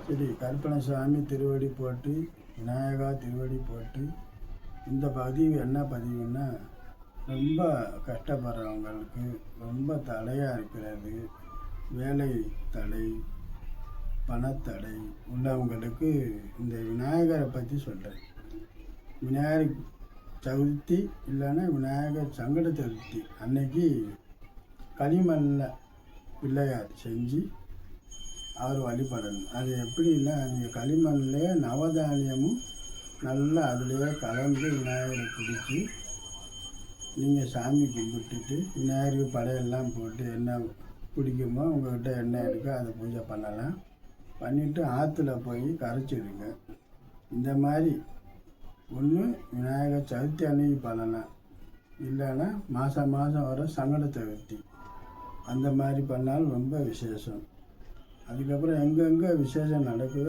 சரி, கருப்பணசாமி திருவடி போட்டு, விநாயகா திருவடி போட்டு. இந்த பதிவு என்ன பதிவுன்னா, ரொம்ப கஷ்டப்படுறவங்களுக்கு, ரொம்ப தடையாக இருக்கிறது, வேலை தடை, பணத்தடை உள்ளவங்களுக்கு இந்த விநாயகரை பற்றி சொல்கிறேன். விநாயகர் சதுர்த்தி இல்லைன்னா விநாயகர் சங்கட சதுர்த்தி அன்னைக்கு களிமண்ணில் பிள்ளையார் செஞ்சு அவர் வழிபடணும். அது எப்படின்னா, நீங்கள் களிமண்லேயே நவதானியமும் நல்லா அதிலேயே கலந்து விநாயகரை பிடிச்சி நீங்கள் சாமி கும்பிட்டுட்டு விநாயகருக்கு படையெல்லாம் போட்டு என்ன பிடிக்குமோ உங்கள்கிட்ட என்ன இருக்கோ அதை பூஜை பண்ணலாம். பண்ணிவிட்டு ஆற்றுல போய் கரைச்சிடுங்க. இந்த மாதிரி ஒன்று விநாயகர் சதுர்த்தி அன்னைக்கு பண்ணலாம், இல்லைன்னா மாதம் வர சங்கட சதுர்த்தி அந்த மாதிரி பண்ணாலும் ரொம்ப விசேஷம். அதுக்கப்புறம் எங்கெங்கே விசேஷம் நடக்குதோ